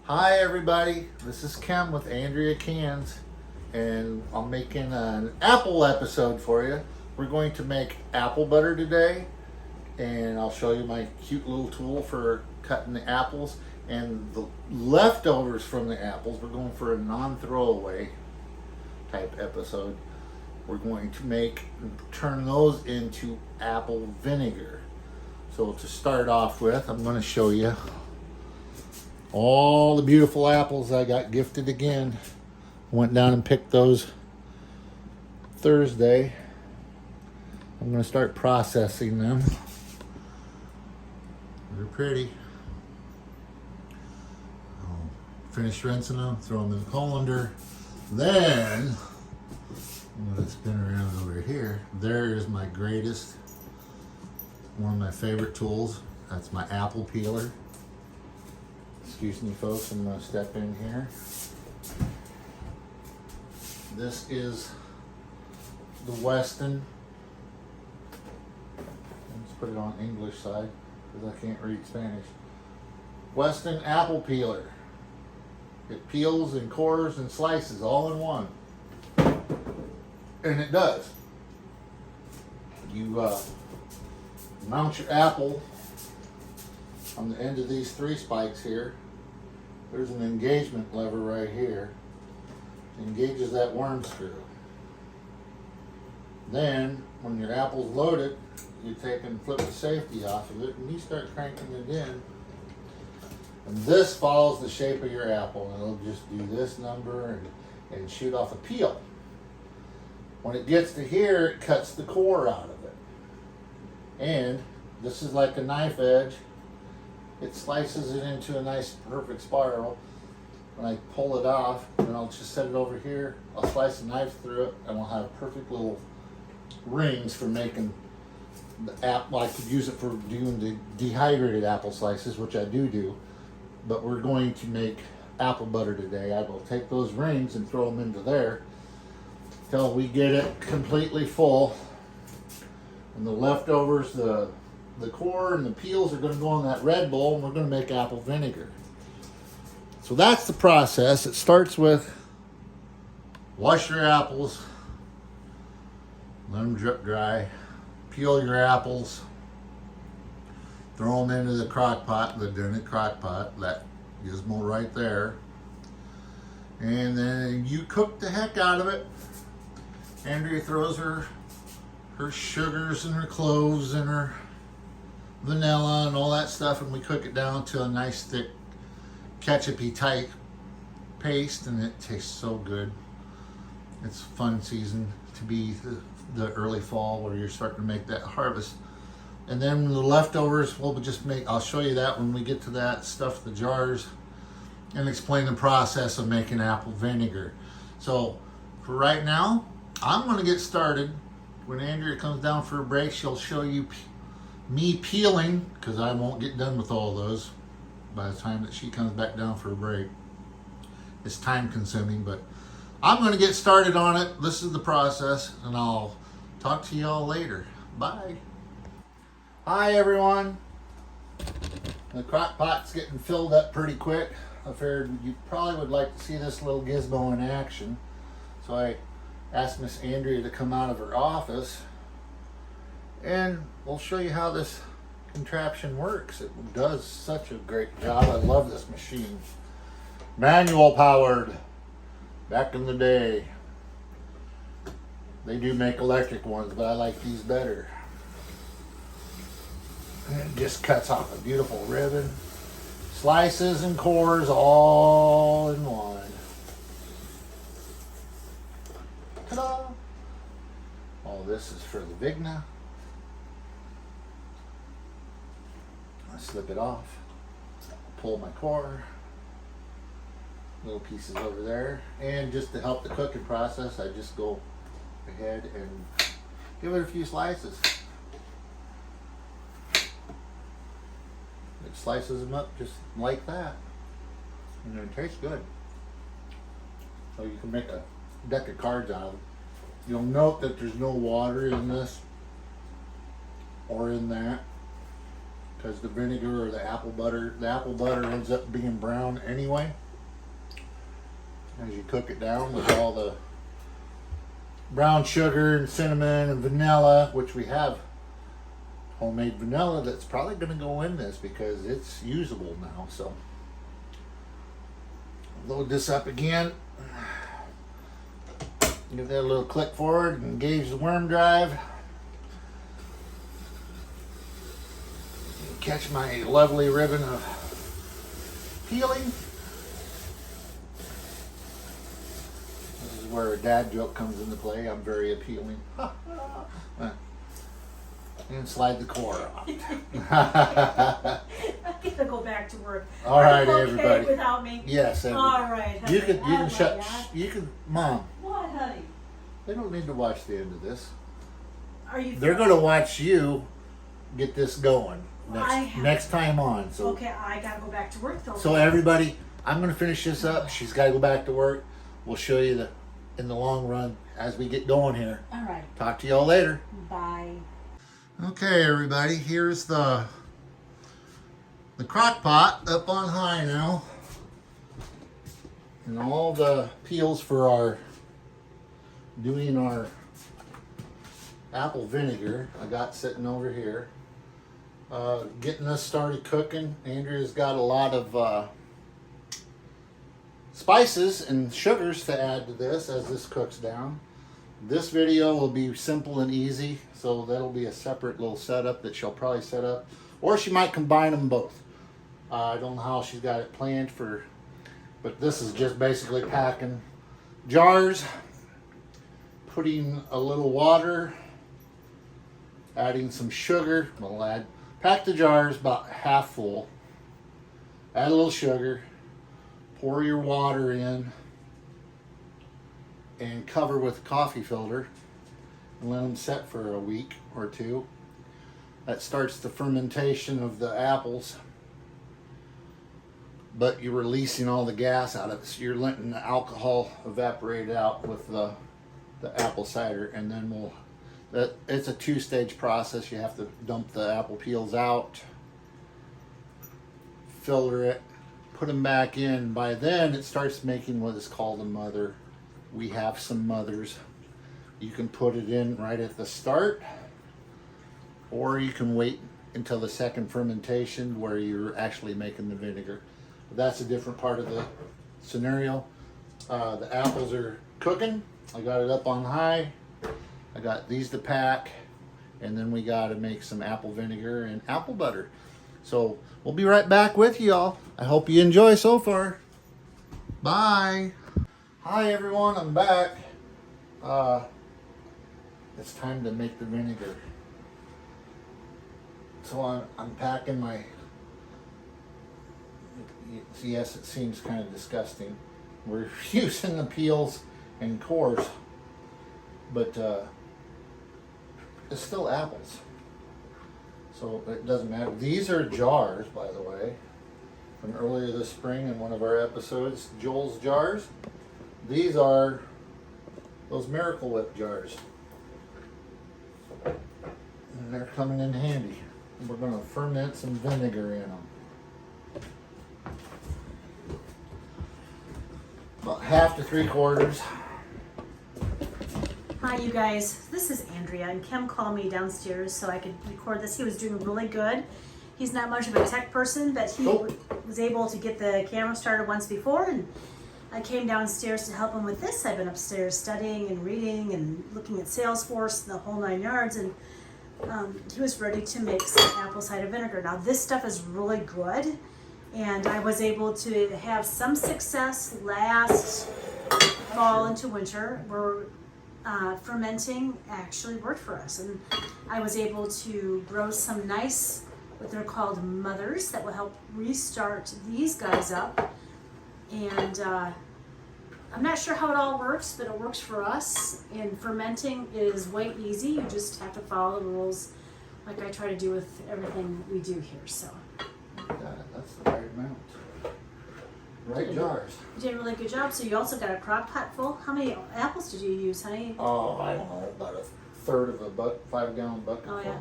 Hi everybody, this is Ken with Andrea Cans, and I'm making an apple episode for you. We're going to make apple butter today, and I'll show you my cute little tool for cutting the apples and the leftovers from the apples. We're going for a non-throwaway type episode. We're going to turn those into apple vinegar. So to start off with, I'm going to show you all the beautiful apples I got gifted again. Went down and picked those Thursday. I'm going to start processing them. They're pretty. I'll finish rinsing them, throw them in the colander. Then, I'm going to spin around over here. There is my greatest, one of my favorite tools. That's my apple peeler. Excuse me folks, I'm going to step in here. This is the Weston. Let's put it on English side because I can't read Spanish. Weston apple peeler. It peels and cores and slices all in one. And it does. You mount your apple on the end of these 3 spikes here. There's an engagement lever right here. It engages that worm screw. Then, when your apple's loaded, you take and flip the safety off of it and you start cranking it in. And this follows the shape of your apple, and it'll just do this number and shoot off a peel. When it gets to here, it cuts the core out of it. And this is like a knife edge. It slices it into a nice perfect spiral. When I pull it off, then I'll just set it over here. I'll slice a knife through it, and we'll have perfect little rings for making the apple. I could use it for doing the dehydrated apple slices, which I do. But we're going to make apple butter today. I will take those rings and throw them into there till we get it completely full. And the leftovers, the core and the peels are going to go in that red bowl, and we're going to make apple vinegar. So that's the process. It starts with wash your apples, let them drip dry, peel your apples, throw them into the crock pot, that gizmo right there, and then you cook the heck out of it. Andrea throws her sugars and her cloves and her vanilla and all that stuff, and we cook it down to a nice thick ketchupy type paste, and it tastes so good. It's fun season to be the early fall where you're starting to make that harvest. And then the leftovers we'll just make, I'll show you that when we get to that, stuff the jars and explain the process of making apple vinegar. So for right now, I'm going to get started. When Andrea comes down for a break, she'll show you me peeling, because I won't get done with all those by the time that she comes back down for a break. It's time consuming, but I'm going to get started on it. This is the process, and I'll talk to y'all later. Bye. Hi everyone. The crock pot's getting filled up pretty quick. I figured you probably would like to see this little gizmo in action. So I asked Miss Andrea to come out of her office, and we'll show you how this contraption works. It does such a great job. I love this machine. Manual powered. Back in the day. They do make electric ones, but I like these better. And it just cuts off a beautiful ribbon. Slices and cores all in one. Ta-da! All this is for the Vigna. I slip it off, pull my core, little pieces over there, and just to help the cooking process, I just go ahead and give it a few slices. It slices them up just like that, and it tastes good. So you can make a deck of cards out of it. You'll note that there's no water in this or in that, because the vinegar or the apple butter ends up being brown anyway as you cook it down with all the brown sugar and cinnamon and vanilla, which we have homemade vanilla that's probably going to go in this because it's usable now. So load this up again, give that a little click forward, engage the worm drive. Catch my lovely ribbon of peeling. This is where a dad joke comes into play. I'm very appealing. And slide the core off. I gotta go back to work. All right, okay everybody. Without me? Yes, everybody. All right. Honey. You can shut. God. You can, Mom. What, honey? They don't need to watch the end of this. Are you? They're going to watch you get this going next time on. So okay, I gotta go back to work though. So everybody, I'm going to finish this up. She's got to go back to work. We'll show you in the long run as we get going here. All right. Talk to y'all later. Bye. Okay, everybody. Here's the crock pot up on high now, and all the peels for doing our apple vinegar I got sitting over here. Getting us started cooking. Andrea's got a lot of spices and sugars to add to this as this cooks down. This video will be simple and easy, so that'll be a separate little setup that she'll probably set up, or she might combine them both. I don't know how she's got it planned but this is just basically packing jars, putting a little water, adding some sugar. Pack the jars about half full, add a little sugar, pour your water in, and cover with a coffee filter and let them set for a week or two. That starts the fermentation of the apples, but you're releasing all the gas out of it, so you're letting the alcohol evaporate out with the apple cider. And then it's a two-stage process. You have to dump the apple peels out, filter it, put them back in. By then it starts making what is called a mother. We have some mothers. You can put it in right at the start, or you can wait until the second fermentation where you're actually making the vinegar. But that's a different part of the scenario. The apples are cooking. I got it up on high. I got these to pack, and then we got to make some apple vinegar and apple butter. So we'll be right back with y'all. I hope you enjoy so far. Bye. Hi everyone, I'm back. It's time to make the vinegar. So I'm packing my, yes, it seems kind of disgusting. We're using the peels and cores, but it's still apples. So it doesn't matter. These are jars, by the way, from earlier this spring in one of our episodes, Joel's jars. These are those Miracle Whip jars. And they're coming in handy. We're going to ferment some vinegar in them. About 1/2 to 3/4. Hi, you guys. This is Andrea, and Kim called me downstairs so I could record this. He was doing really good. He's not much of a tech person, but he was able to get the camera started once before, and I came downstairs to help him with this. I've been upstairs studying and reading and looking at Salesforce, the whole 9 yards, and he was ready to make some apple cider vinegar. Now this stuff is really good, and I was able to have some success last fall into winter where fermenting actually worked for us, and I was able to grow some nice, what they're called mothers, that will help restart these guys up. And I'm not sure how it all works, but it works for us. And fermenting is way easy. You just have to follow the rules like I try to do with everything we do here. So That's the right amount. Right jars. you did a really good job. So you also got a crock pot full. How many apples did you use, honey? Oh, I don't know, about 1/3 of a 5-gallon bucket. Oh, yeah.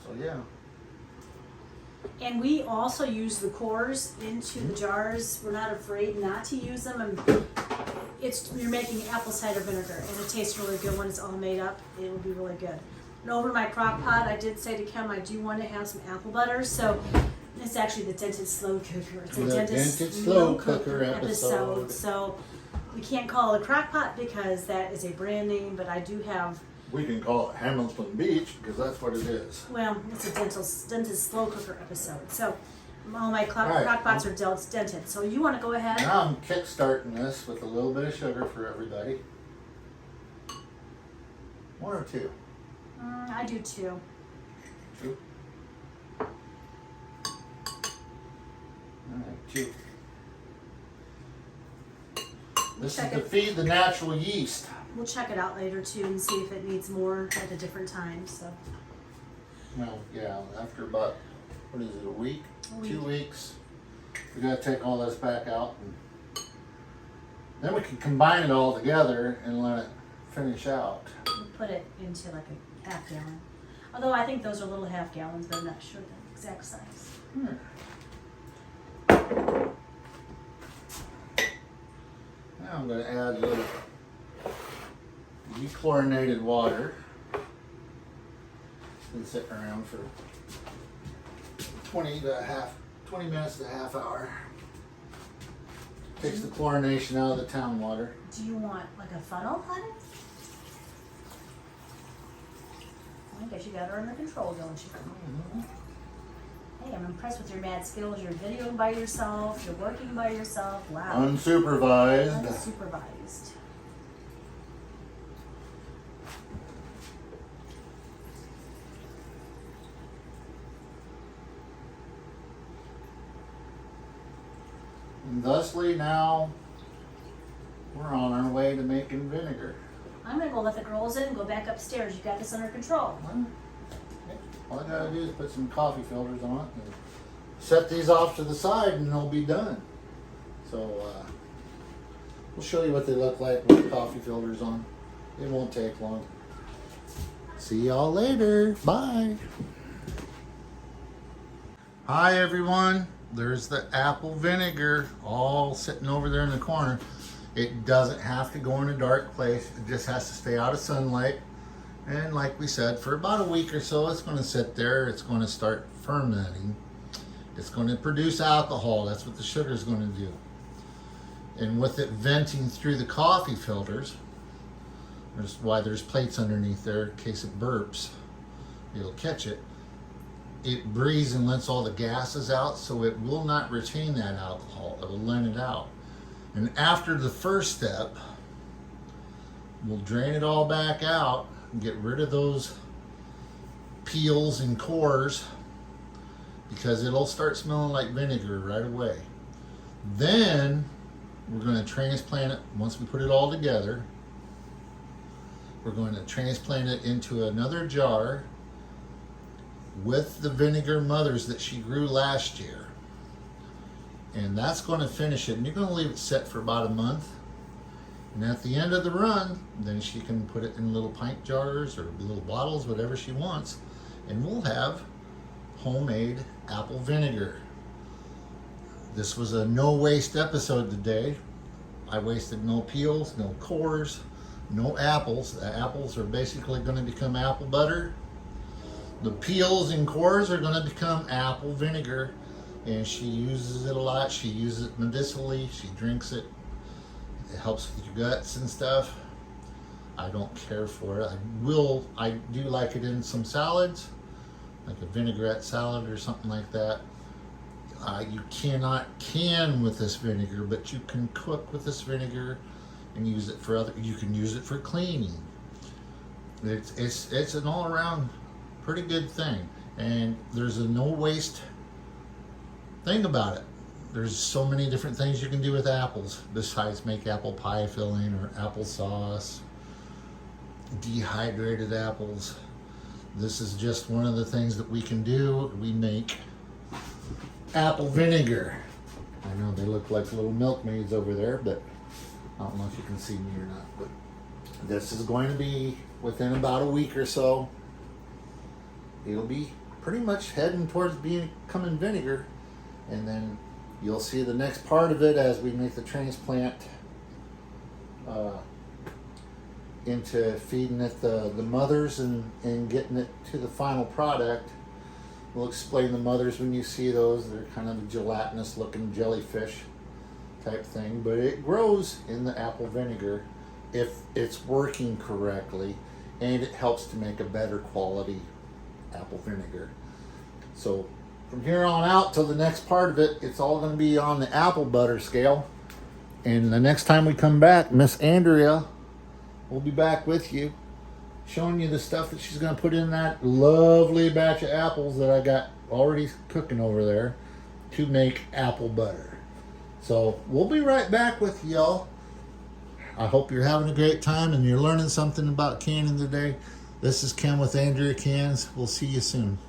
So yeah. And we also use the cores into the jars. We're not afraid not to use them. And you're making apple cider vinegar, and it tastes really good when it's all made up. It will be really good. And over my crock pot, I did say to Kim, I do want to have some apple butter. So it's actually the Dented Slow Cooker. It's a Dented Slow Cooker episode. So we can't call it a crock pot because that is a brand name, but I do have. We can call it Hamilton Beach because that's what it is. Well, it's a Dented Slow Cooker episode. So all my crock pots are dented. So you want to go ahead? Now I'm kick-starting this with a little bit of sugar for everybody. 1 or 2? I do 2. 2? Alright, 2. This is to feed the natural yeast. We'll check it out later too and see if it needs more at a different time. So. Well, yeah, after about, what is it, a week? A week. 2 weeks. We gotta take all this back out. And then we can combine it all together and let it finish out. We'll put it into like a half gallon. Although I think those are little half gallons, but I'm not sure the exact size. Now I'm going to add a little dechlorinated water. It's been sitting around for 20 minutes to a half hour. Takes the chlorination out of the town water. Do you want like a funnel, honey? I guess you got her under control, don't you? Mm-hmm. Hey, I'm impressed with your mad skills. You're videoing by yourself. You're working by yourself. Wow. Unsupervised. Unsupervised. And thusly now we're on our way to making vinegar. I'm gonna go let the girls in and go back upstairs. You got this under control. Well, all I gotta do is put some coffee filters on it and set these off to the side and they'll be done. So we'll show you what they look like with the coffee filters on. It won't take long. See y'all later. Bye. Hi everyone. There's the apple vinegar all sitting over there in the corner. It doesn't have to go in a dark place. It just has to stay out of sunlight. And like we said, for about a week or so, it's going to sit there. It's going to start fermenting. It's going to produce alcohol. That's what the sugar is going to do. And with it venting through the coffee filters, there's why there's plates underneath there in case it burps. It'll catch it. It breathes and lets all the gases out, so it will not retain that alcohol. It'll let it out. And after the first step, we'll drain it all back out and get rid of those peels and cores because it'll start smelling like vinegar right away. Then we're going to transplant it. Once we put it all together, we're going to transplant it into another jar with the vinegar mothers that she grew last year. And that's going to finish it. And you're going to leave it set for about a month. And at the end of the run, then she can put it in little pint jars or little bottles, whatever she wants. And we'll have homemade apple vinegar. This was a no waste episode today. I wasted no peels, no cores, no apples. The apples are basically going to become apple butter. The peels and cores are going to become apple vinegar. And she uses it a lot. She uses it medicinally. She drinks it. It helps with your guts and stuff. I don't care for it. I do like it in some salads, like a vinaigrette salad or something like that. You cannot can with this vinegar, but you can cook with this vinegar and use it for other. You can use it for cleaning. It's an all around pretty good thing, and there's a no waste thing about it. There's so many different things you can do with apples besides make apple pie filling or applesauce, dehydrated apples. This is just one of the things that we can do. We make apple vinegar. I know they look like little milkmaids over there, but I don't know if you can see me or not. But this is going to be within about a week or so. It'll be pretty much heading towards becoming vinegar. And then you'll see the next part of it as we make the transplant into feeding it the mothers and getting it to the final product. We'll explain the mothers when you see those. They're kind of a gelatinous looking jellyfish type thing, but it grows in the apple vinegar if it's working correctly, and it helps to make a better quality apple vinegar. So from here on out till the next part of it, it's all going to be on the apple butter scale. And the next time we come back, Miss Andrea will be back with you, showing you the stuff that she's going to put in that lovely batch of apples that I got already cooking over there to make apple butter. So we'll be right back with y'all. I hope you're having a great time and you're learning something about canning today. This is Ken with Andrea Cans. We'll see you soon.